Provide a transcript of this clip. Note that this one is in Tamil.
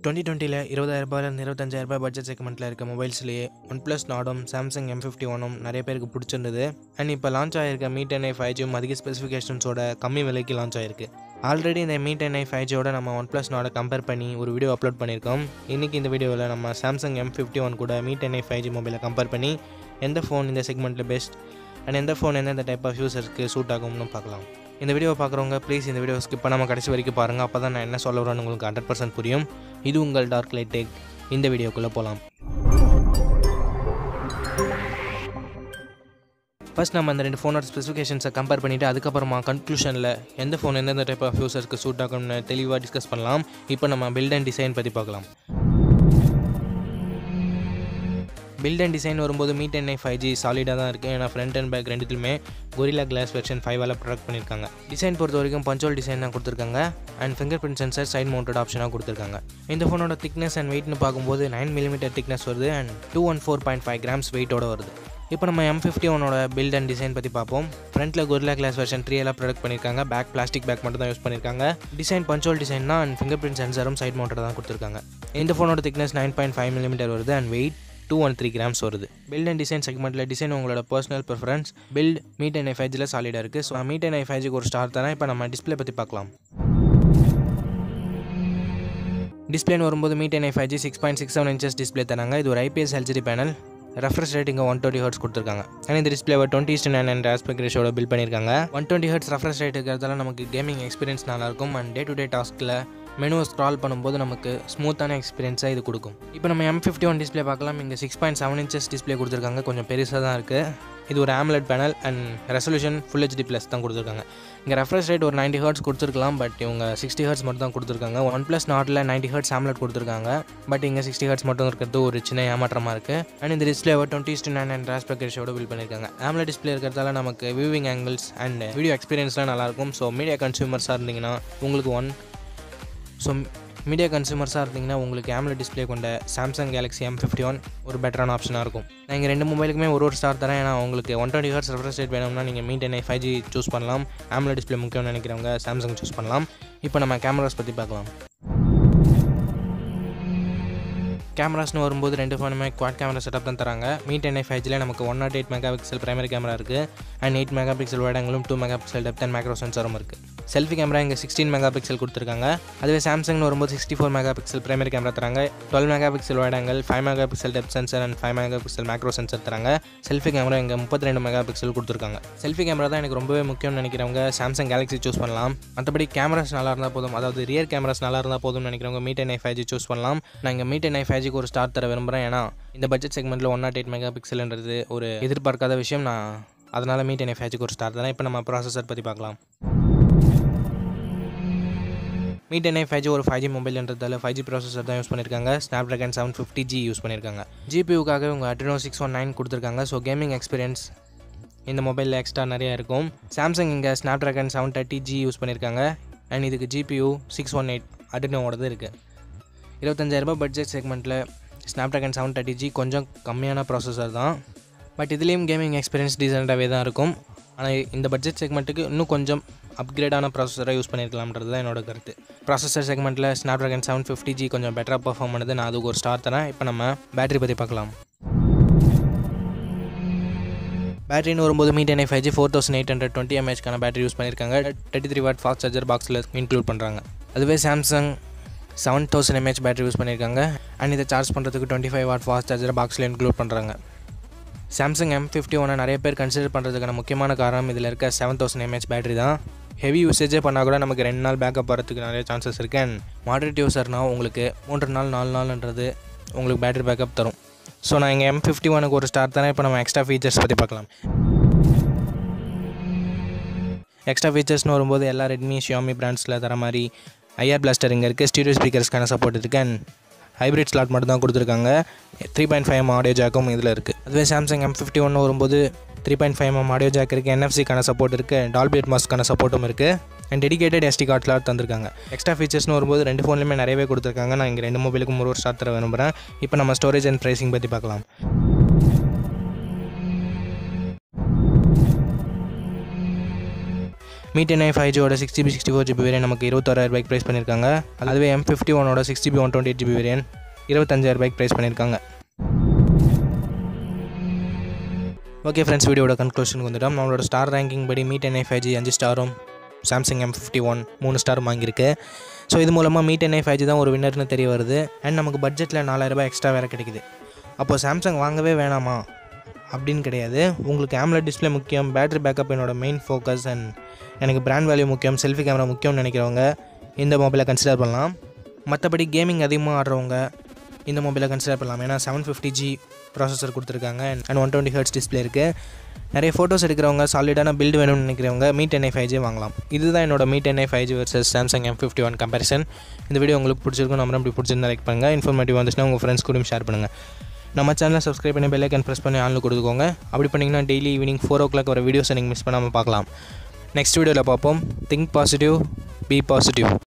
2020ல ₹20,000 ₹25,000 பட்ஜெட் செக்மெண்ட்டில் இருக்க மொபைல்ஸ்லேயே OnePlus நாடும் சாம்சங் M51ம் நிறைய பேருக்கு பிடிச்சிருந்தது. அண்ட் இப்போ லான்ச் ஆகிருக்க Mi 10i 5Gயும் அதிக ஸ்பெசிஃபிகேஷன்ஸோட கம்மி விலைக்கு லான்ச் ஆகிருக்கு. ஆல்ரெடி இந்த Mi 10i 5Gயோட நம்ம OnePlus நாடை கம்பேர் பண்ணி ஒரு வீடியோ அப்லோட் பண்ணியிருக்கோம். இன்றைக்கி இந்த வீடியோவில் நம்ம சாம்சங் M51 கூட Mi 10i 5G மொபைலை கம்பேர் பண்ணி எந்த ஃபோன் இந்த செக்மெண்ட்டில் பெஸ்ட் அண்ட் எந்த ஃபோன் எந்தெந்த டைப் ஆஃப் யூசர்ஸ்க்கு சூட் ஆகும்னு பார்க்கலாம். இந்த வீடியோ பார்க்குறவங்க ப்ளீஸ் இந்த வீடியோ ஸ்கிப் பண்ணாமல் கடைசி வரைக்கும் பாருங்கள். அப்போ தான் நான் என்ன சொல்ல வரேன்னு உங்களுக்கு 100% புரியும். இது உங்கள் darklight டெக். இந்த வீடியோக்குள்ளே போகலாம். ஃபர்ஸ்ட் நம்ம இந்த ரெண்டு ஃபோனோட ஸ்பெசிஃபிகேஷன்ஸை கம்பேர் பண்ணிவிட்டு அதுக்கப்புறமா கன்க்ளூஷனில் எந்த ஃபோன் எந்தெந்த டைப் ஆஃப் யூசர்ஸ்க்கு சூட் ஆகும்னு தெளிவாக டிஸ்கஸ் பண்ணலாம். இப்போ நம்ம பில்ட் அண்ட் டிசைன் பற்றி பார்க்கலாம். பில்ட் அண்ட் டிசைன் வரும்போது Mi 10i 5G சாலிடாக தான் இருக்குது. ஏன்னா ஃப்ரண்ட் அண்ட் பேக் ரெண்டுத்துலையுமே Gorilla Glass வெர்ஷன் 5 ப்ரொடக்ட் பண்ணியிருக்காங்க. டிசைன் பொறுத்த வரைக்கும் பஞ்சுவல் டிசைன் தான் கொடுத்துருக்காங்க and finger print sensor side mounted ஆப்ஷனாக கொடுத்துருக்காங்க. இந்த ஃபோனோட திக்னஸ் அண்ட் வெயிட்னு பார்க்கும்போது 9mm திக்னஸ் வருது அண்ட் 214.5 grams வெயிட்டோட வருது. இப்போ நம்ம M51ஓட பில்ட் அண்ட் டிசைன் பற்றி பார்ப்போம். ஃப்ரண்ட்டில் Gorilla Glass வெர்ஷன் 3 ப்ரொடக்ட் பண்ணியிருக்காங்க. பேக் பிளாஸ்டிக் பேக் மட்டும் தான் யூஸ் பண்ணியிருக்காங்க. டிசைன் பஞ்சுவல் டிசைன் தான் அண்ட் ஃபிங்கர் பிரிண்ட் சென்சரும் சைட் மவுண்டட் தான் கொடுத்துருக்காங்க. இந்த ஃபோனோட திக்னஸ் 9.5mm வருது அண்ட் வெயிட் 213 grams வருது. பில்ட் அண்ட் டிசைன் செக்மெண்ட்டில் டிசைன் உங்களோட personal preference. Build Mi 10i 5Gல சாலிடாக இருக்குது. ஸோ Mi 10i 5Gக்கு ஒரு ஸ்டார் தரேன். இப்போ நம்ம டிஸ்பிளே பற்றி பார்க்கலாம். டிஸ்பிளேன்னு வரும்போது Mi 10i 5G 6.67 inches display தராங்க. இது ஒரு IPS LCD பேனல். ரெஃப்ரெஷ் ரேட்டிங்க 120 Hz கொடுத்துருக்காங்க. ஆனால் இந்த டிஸ்பிளேவை 20:9 ஆஸ்பெக்ட் ரேஷியோட பில்ட் பண்ணியிருக்காங்க. 120 Hz ரெஃப்ரெஷ் ரேட் இருக்கிறதால நமக்கு கேமிங் எக்ஸ்பீரியன்ஸ் நல்லாயிருக்கும் அண்ட் டே டு டே டாஸ்கில் மெனுவை ஸ்க்ரால் பண்ணும்போது நமக்கு ஸ்மூத்தான எக்ஸ்பீரியன்ஸாக இது கொடுக்கும். இப்போ நம்ம M51 டிஸ்பிளே பார்க்கலாம். இங்கே 6.7 inches டிஸ்பிளே கொடுத்துருக்காங்க. கொஞ்சம் பெருசாக தான் இருக்குது. இது ஒரு AMOLED panel and resolution Full HD+ தான் கொடுத்துருக்காங்க. இங்கே ரெஃப்ரெஷ் ரேட் ஒரு 90 Hz கொடுத்துருக்கலாம். பட் இவங்க 60 Hz மட்டும் தான் கொடுத்துருக்காங்க. OnePlus நாட்டில் 90 Hz AMOLED கொடுத்துருக்காங்க. பட் இங்கே 60 Hz மட்டும் இருக்கிறது ஒரு சின்ன ஏமாற்றமாக இருக்குது. அண்ட் இந்த டிஸ்பிளேவை 20:9 ஆஸ்பெக்ட் ரேஷியோட பில்ட் பண்ணியிருக்காங்க. AMOLED டிஸ்பிளே இருக்கிறதால நமக்கு வியூவிங் ஆங்கிள்ஸ் அண்ட் வீடியோ எக்ஸ்பீரியன்ஸ்லாம் நல்லாயிருக்கும். ஸோ மீடியா கன்சூமர்ஸாக இருந்தீங்கன்னா உங்களுக்கு AMOLED டிஸ்பிளே கொண்ட சாம்சங் கேலக்ஸி M51 ஒரு பெட்டரான ஆப்ஷனாக இருக்கும். நான் இங்கே ரெண்டு மொபைலுக்குமே ஒரு ஸ்டார் தரேன். ஏன்னா உங்களுக்கு 120 Hz ரெஃப்ரெஷ் ரேட் வேணும்னா நீங்கள் Mi 10i 5G சூஸ் பண்ணலாம். AMOLED டிஸ்பிளே முக்கியம்னு நினைக்கிறவங்க சாம்சங் சூஸ் பண்ணலாம். இப்போ நம்ம கேமராஸ் பற்றி பார்க்கலாம். கேமராஸ்னு வரும்போது ரெண்டு ஃபோனுமே குவாட் கேமரா செட்டப் தான் தராங்க. Mi 10i 5Gல நமக்கு 108 MP பிரைமரி கேமரா இருக்குது அண்ட் 8 MP வைட் ஆங்கிளும் 2 MP டெப்த் அண்ட் மேக்ரோ சென்சரும் இருக்குது. செல்ஃபி கேமரா இங்கே 16 MP கொடுத்துருக்காங்க. அதுவே சாம்சங்னு வரும்போது 64 MP பிரைமரி கேமரா தராங்க. 12 MP wide angle, 5 MP depth sensor and 5 MP macro sensor தராங்க. செல்ஃபி கேமரா இங்கே 32 MP கொடுத்துருக்காங்க. செல்ஃபி கேமரா தான் எனக்கு ரொம்பவே முக்கியம்னு நினைக்கிறவங்க சாம்சங் கேலக்ஸி சூஸ் பண்ணலாம். மற்றபடி கேமராஸ் நல்லா இருந்தால் போதும், அதாவது ரியர் கேமராஸ் நல்லா இருந்தால் போதும்னு நினைக்கிறவங்க Mi 10i 5G சூஸ் பண்ணலாம். நான் இங்கே Mi 10i 5Gக்கு ஒரு ஸ்டார் தர விரும்புகிறேன். ஏன்னா இந்த பட்ஜெட் செக்மெண்ட்டில் 108 MP ஒரு எதிர்பார்க்காத விஷயம். நான் அதனால் Mi 10i 5Gக்கு ஒரு ஸ்டார் தரேன். இப்போ நம்ம ப்ராசஸர் பற்றி பார்க்கலாம். Mi 10i 5G ஒரு 5G மொபைல்ன்றதால 5G ப்ராசஸர் தான் யூஸ் பண்ணியிருக்காங்க. Snapdragon 750G யூஸ் பண்ணியிருக்காங்க. GPUக்காக இவங்க Adreno 619 கொடுத்துருக்காங்க. ஸோ கேமிங் எக்ஸ்பீரியன்ஸ் இந்த மொபைலில் எக்ஸ்ட்ரா நிறையா இருக்கும். சாம்சங் இங்கே Snapdragon 730G யூஸ் பண்ணியிருக்காங்க அண்ட் இதுக்கு GPU 618 Adrenoவோடது இருக்குது. 25,000 பட்ஜெட் செக்மெண்ட்டில் Snapdragon 730G கொஞ்சம் கம்மியான ப்ராசஸர் தான். பட் இதுலேயும் கேமிங் எக்ஸ்பீரியன்ஸ் டீசெண்டாகவே தான் இருக்கும். ஆனால் இந்த பட்ஜெட் செக்மெண்ட்டுக்கு இன்னும் கொஞ்சம் அப்கிரேடான ப்ராசஸராக யூஸ் பண்ணியிருக்கலாம்ன்றது தான் என்னோட கருத்து. ப்ராசஸர் செக்மெண்ட்டில் Snapdragon 750G கொஞ்சம் பெட்டராக பர்ஃபார்ம் பண்ணுது. நான் அதுக்கு ஒரு ஸ்டார் தரேன். இப்போ நம்ம பேட்டரி பற்றி பார்க்கலாம். பேட்டரின்னு வரும்போது Mi 10i 5G 4820 mAh battery use பண்ணியிருக்காங்க. 33 watt ஃபாஸ்ட் சார்ஜர் பாக்ஸில் இன்க்ளூட் பண்ணுறாங்க. அதுவே சாம்சங் 7000 mAh பேட்டரி யூஸ் பண்ணியிருக்காங்க அண்ட் இதை சார்ஜ் பண்ணுறதுக்கு 25 watt ஃபாஸ்ட் சார்ஜர் பாக்ஸில் இன்க்ளூட் பண்ணுறாங்க. சாம்சங் M51 நிறைய பேர் கன்சிடர் பண்ணுறதுக்கான முக்கியமான காரணம் இதில் இருக்க 7000 mAh பேட்டரி தான். ஹெவி யூசேஜே பண்ணால் கூட நமக்கு 2 நாள் பேக்கப் வரதுக்கு நிறைய சான்சஸ் இருக்குது. அண்ட் மாடரேட் யூஸர்னால் உங்களுக்கு 3 நாள் 4 நாள்ன்றது உங்களுக்கு பேட்டரி பேக்கப் தரும். ஸோ நான் இங்கே M51க்கு ஒரு ஸ்டார் தரேன். இப்போ நம்ம எக்ஸ்ட்ரா ஃபீச்சர்ஸ் பற்றி பார்க்கலாம். எக்ஸ்ட்ரா ஃபீச்சர்ஸ்னு வரும்போது எல்லா ரெட்மி xiaomi பிராண்ட்ஸில் தர மாதிரி IR பிளாஸ்டர் இங்கே இருக்குது. ஸ்டீரியோ ஸ்பீக்கர்ஸ்க்கான சப்போர்ட் இருக்குது அண்ட் ஹைப்ரிட் ஸ்லாட் மட்டும் தான் கொடுத்துருக்காங்க. 3.5mm ஆடியோ ஜாக்கும் இதில் இருக்குது. அதுவே சாம்சங் M51 வரும்போது 3.5mm ஆடியோ ஜாக் இருக்குது, NFC-க்கான சப்போர்ட் இருக்குது, டால்பி அட்மாஸ்க்கான சப்போர்ட்டும் இருக்குது and dedicated SD card slot தந்திருக்காங்க. எக்ஸ்ட்ரா ஃபீச்சர்ஸ்னு வரும்போது ரெண்டு ஃபோன்லையுமே நிறையவே கொடுத்துருக்காங்க. நான் இங்கே ரெண்டு மொபைலுக்கும் ஒரு ஸ்டார் தர விரும்புகிறேன். இப்போ நம்ம ஸ்டோரேஜ் அண்ட் ப்ரைஸிங் பற்றி பார்க்கலாம். Mi 10i 5Gயோட 6GB 64GB variant நமக்கு 26,000 ரூபாய்க்கு ப்ரைஸ் பண்ணியிருக்காங்க. அதுவே M51ஓட 6GB 128GB வேரியன்ட் 25,000 ரூபாய்க்கு ப்ரைஸ் பண்ணியிருக்காங்க. ஓகே ஃப்ரெண்ட்ஸ், வீடியோட கன்க்ளூஷனுக்கு வந்துட்டோம். நம்மளோட ஸ்டார் ரேங்கிங் படி Mi 10i 5G 5 ஸ்டாரும், சாம்சங் M51 3 ஸ்டார் வாங்கியிருக்கு. ஸோ இது மூலமாக Mi 10i 5G தான் ஒரு வின்னர்னு தெரிய வருது. அண்ட் நமக்கு பட்ஜெட்டில் 4,000 ரூபாய் எக்ஸ்ட்ரா வேறு கிடைக்குது. அப்போது சாம்சங் வாங்கவே வேணாமா அப்படின்னு கிடையாது. உங்களுக்கு AMOLED டிஸ்பிளே முக்கியம், பேட்டரி பேக்கப் என்னோட மெயின் ஃபோக்கஸ், அண்ட் எனக்கு பிராண்ட் வேல்யூ முக்கியம், செல்ஃபி கேமரா முக்கியம்னு நினைக்கிறவங்க இந்த மொபைலை கன்சிடர் பண்ணலாம். மற்றபடி கேமிங் அதிகமாக ஆடுறவங்க இந்த மொபைலை கன்சிடர் பண்ணலாம். ஏன்னா 750G ப்ராசஸர் கொடுத்துருக்காங்க அண்ட் 120Hz டிஸ்பிளே இருக்குது. நிறைய ஃபோட்டோஸ் எடுக்கிறவங்க, சாலிடான பில்டு வேணும்னு நினைக்கிறவங்க Mi 10i 5G வாங்கலாம். இதுதான் என்னோட Mi 10i 5G versus Samsung M51 comparison. இந்த வீடியோ உங்களுக்கு பிடிச்சிருக்கும், நம்ம இப்படி பிடிச்சிருந்தா லைக் பண்ணுங்கள். இன்ஃபர்மேட்டிவ் வந்துச்சுன்னா உங்கள் ஃப்ரெண்ட்ஸ் கூட ஷேர் பண்ணுங்கள். நம்ம சேனலை சப்ஸ்கிரைப் பண்ணி பெல் ஐக்கான் ப்ரெஸ் பண்ணி ஆன்ல கொடுத்துக்கோங்க. அப்படி பண்ணிங்கன்னா டெய்லி ஈவினிங் 4 o'clock வர வீடியோஸை நீங்கள் மிஸ் பண்ணாமல் பார்க்கலாம். நெக்ஸ்ட் வீடியோவில் பார்ப்போம். Think positive, be positive.